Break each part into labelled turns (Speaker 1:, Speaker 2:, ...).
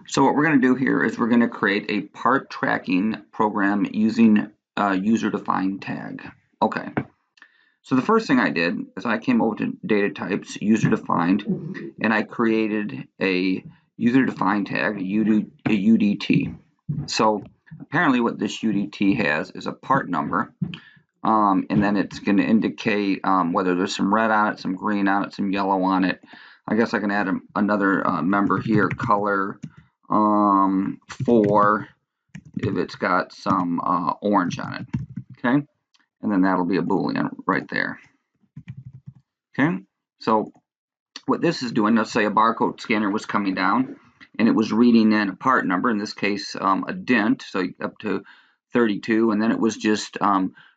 Speaker 1: So what we're going to do here is we're going to create a part tracking program using a user-defined tag. Okay. So the first thing I did is I came over to data types, user-defined, and I created a user-defined tag, a UDT. So apparently what this UDT has is a part number, and then it's going to indicate whether there's some red on it, some green on it, some yellow on it. I guess I can add another member here, color 4, if it's got some orange on it. Okay, and then that'll be a Boolean right there. Okay, so what this is doing, let's say a barcode scanner was coming down and it was reading in a part number, in this case a dent, so up to 32, and then it was just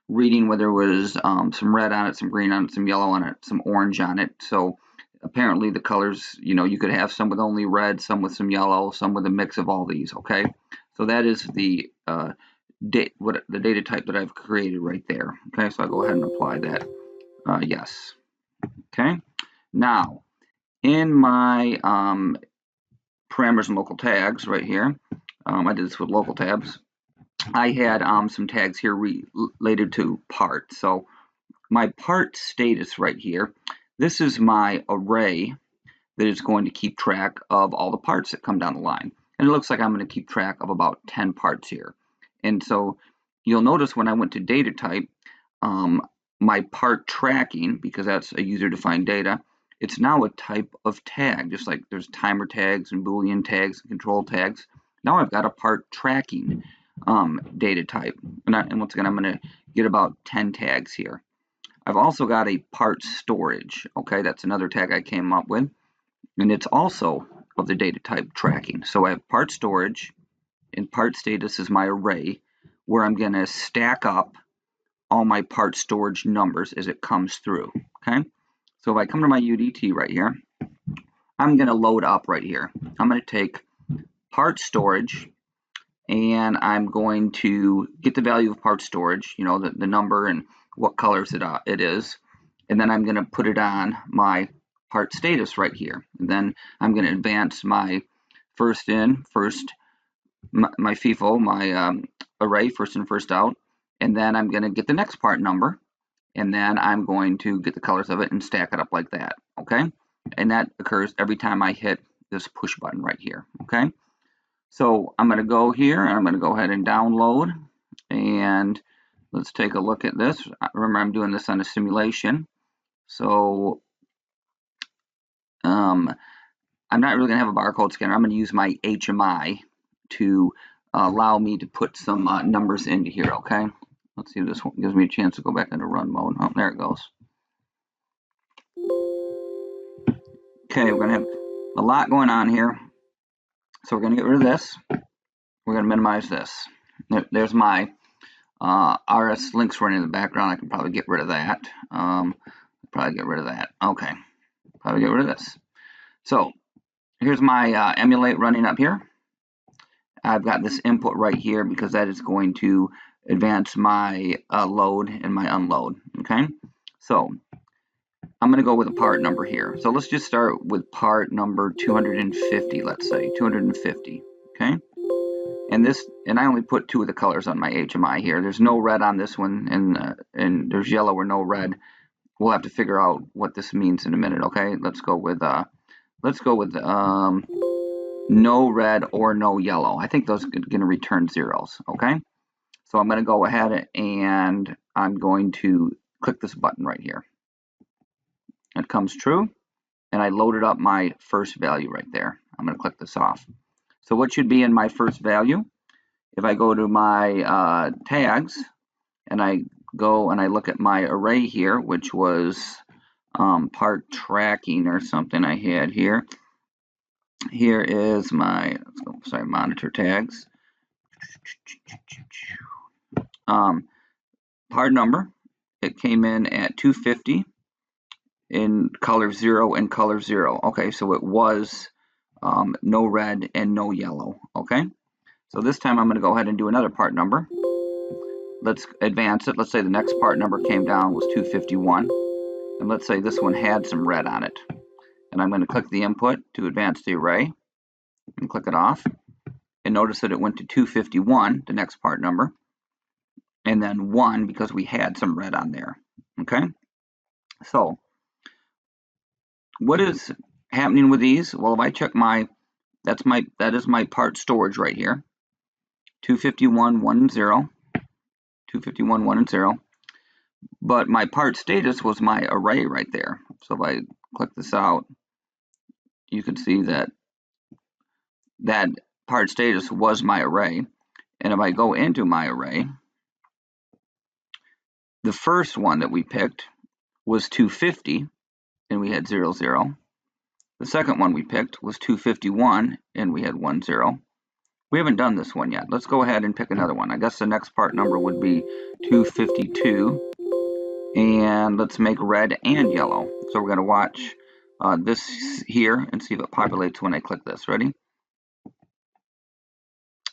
Speaker 1: reading whether there was some red on it, some green on it, some yellow on it, some orange on it. So apparently the colors, you could have some with only red, some with some yellow, some with a mix of all these. Okay, so that is the data type that I've created right there. Okay, so I'll go ahead and apply that. Yes. Okay, now in my parameters and local tags right here, I did this with local tabs. I had some tags here related to part. So my part status right here, this is my array that is going to keep track of all the parts that come down the line. And it looks like I'm going to keep track of about 10 parts here. And so you'll notice when I went to data type, my part tracking, because that's a user-defined data, it's now a type of tag, just like there's timer tags and Boolean tags and control tags. Now I've got a part tracking data type. And once again, I'm going to get about 10 tags here. I've also got a part storage. Okay, that's another tag I came up with. And it's also of the data type tracking. So I have part storage, and part status is my array, where I'm going to stack up all my part storage numbers as it comes through. Okay, so if I come to my UDT right here, I'm going to load up right here. I'm going to take part storage, and I'm going to get the value of part storage, the number and what colors it is, and then I'm going to put it on my part status right here. And then I'm going to advance my first in, my FIFO, my array, first in, first out, and then I'm going to get the next part number, and then I'm going to get the colors of it and stack it up like that. Okay, and that occurs every time I hit this push button right here. Okay, so I'm going to go here and I'm going to go ahead and download, and let's take a look at this. Remember, I'm doing this on a simulation, so I'm not really going to have a barcode scanner. I'm going to use my HMI to allow me to put some numbers into here. Okay, let's see if this one gives me a chance to go back into run mode. Oh, there it goes. Okay, we're going to have a lot going on here. So we're going to get rid of this. We're going to minimize this. There's my RS links running in the background. I can probably get rid of that. Okay, probably get rid of this. So here's my emulate running up here. I've got this input right here because that is going to advance my load and my unload. Okay, so I'm going to go with a part number here. So let's just start with part number 250, let's say 250. Okay, and I only put 2 of the colors on my HMI here. There's no red on this one, and there's yellow or no red. We'll have to figure out what this means in a minute. Okay, let's go with no red or no yellow. I think those are going to return zeros. Okay, so I'm going to go ahead and I'm going to click this button right here. It comes true, and I loaded up my first value right there. I'm going to click this off. So what should be in my first value? If I go to my tags, and I go and I look at my array here, which was part tracking or something I had here. Here is my, monitor tags. Part number, it came in at 250 in color 0 and color 0. Okay, so it was no red and no yellow. Okay, so this time I'm going to go ahead and do another part number. Let's advance it. Let's say the next part number came down was 251, and let's say this one had some red on it. And I'm going to click the input to advance the array and click it off. and notice that it went to 251, the next part number, and then 1 because we had some red on there. Okay, so what is happening with these? Well, if I check that is my part storage right here, 251, 1 and 0, 251, 1 and 0. But my part status was my array right there. So if I click this out, you can see that that part status was my array. And if I go into my array, the first one that we picked was 250, and we had 0, 0. The second one we picked was 251, and we had 1, 0. We haven't done this one yet. Let's go ahead and pick another one. I guess the next part number would be 252. And let's make red and yellow. So we're going to watch this here and see if it populates when I click this. Ready?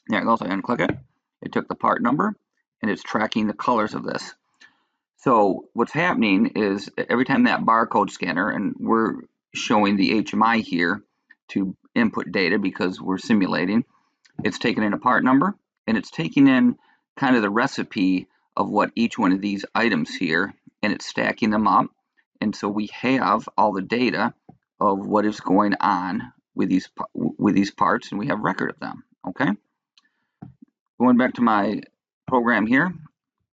Speaker 1: There it goes. I unclick it. It took the part number, and it's tracking the colors of this. So what's happening is every time that barcode scanner, and we're showing the HMI here to input data because we're simulating, it's taking in a part number, and it's taking in kind of the recipe of what each one of these items here, and it's stacking them up. And so we have all the data of what is going on with these parts, and we have record of them. Okay, going back to my program here,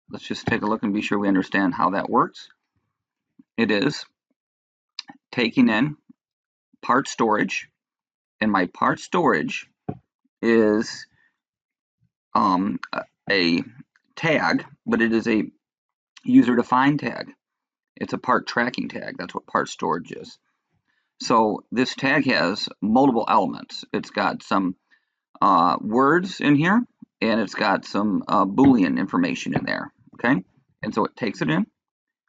Speaker 1: let's just take a look and be sure we understand how that works. It is taking in part storage, and my part storage is a tag, but it is a user-defined tag. It's a part tracking tag. That's what part storage is. So this tag has multiple elements. It's got some words in here, and it's got some Boolean information in there. Okay, and so it takes it in.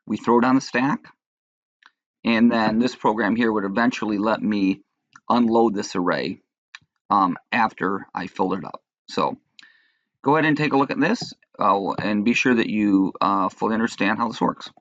Speaker 1: We throw it on the stack, and then this program here would eventually let me unload this array after I filled it up. So go ahead and take a look at this and be sure that you fully understand how this works.